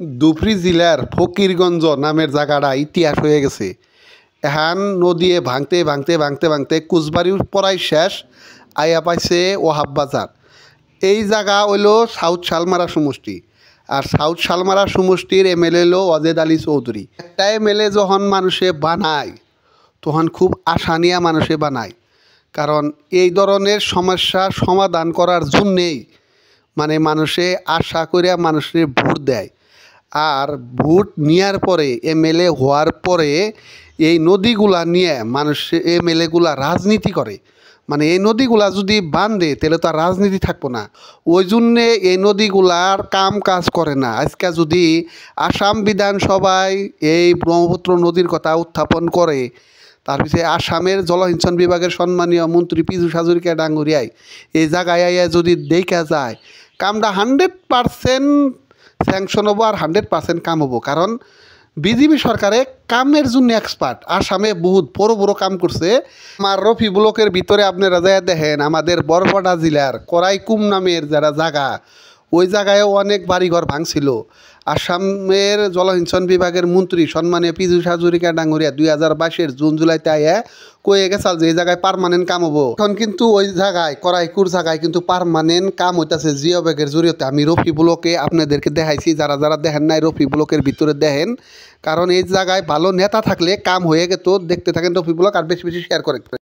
ধুবড়ী জেলার ফকিরগঞ্জ নামের জায়গাটা ইতিহাস হয়ে গেছে। এখান নদী ভাঙতে ভাঙতে ভাঙতে ভাঙতে কুচবাড়ির পড়াই শেষ আইয়া পাইছে ওহাব বাজার। এই জায়গা হইল সাউথ শালমারা সমষ্টি। আর সাউথ শালমারা সমষ্টির এমএলএ হলো ওয়াজেদ আলী চৌধুরী। একটা এমএলএ যখন মানুষে বানায় তখন খুব আশা নিয়ে মানুষে বানায়, কারণ এই ধরনের সমস্যার সমাধান করার জন্যেই মানুষে আশা করে মানুষের ভোট দেয়। আর ভোট নেওয়ার পরে এমএলএ হওয়ার পরে এই নদীগুলা নিয়ে মানুষ এমএলএগুলা রাজনীতি করে। এই নদীগুলা যদি বাঁধে তাহলে তো আর রাজনীতি থাকবো না। ওই জন্যে এই নদীগুলার কাম কাজ করে না। আজকে যদি আসাম বিধানসভায় এই ব্রহ্মপুত্র নদীর কথা উত্থাপন করে, তার পিছিয়ে আসামের জলসিঞ্চন বিভাগের সম্মানীয় মন্ত্রী পীযূষ হাজরিকা ডাঙ্গুরিয়ায় এই জায়গায় যদি দেখা যায়, কামটা 100% স্যাংশন হবো আর 100% কাম হবো। কারণ বিজেপি সরকারে কামের জন্য এক্সপার্ট। আসামে বহুত বড় বড় কাম করছে। আমার রফি ব্লকের ভিতরে আপনারা যাই দেখেন, আমাদের বরপেটা জেলার করাইকুম নামের যারা জায়গা, ওই জায়গায়ও অনেক বাড়িঘর ভাঙছিল। আসামের জলসিঞ্চন বিভাগের মন্ত্রী সম্মানীয় পীযূষ হাজরিকা ডাঙ্গুরিয়া 2022-এর জুন জুলাইতে আইয়া কয়ে গেছাল যে এই জায়গায় পার্মানেন্ট কাম হবো। এখন কিন্তু ওই জায়গায় করাইকুর জায়গায় কিন্তু পার্মানেন্ট কাম হইতেছে জিও ব্যাগের জরিয়তে। আমি রফি ব্লকে আপনাদেরকে দেখাইছি, যারা যারা দেখেন নাই রফি ব্লকের ভিতরে দেখেন। কারণ এই জায়গায় ভালো নেতা থাকলে কাম হয়ে গেত। দেখতে থাকেন রফি ব্লক আর বেশি বেশি শেয়ার করে।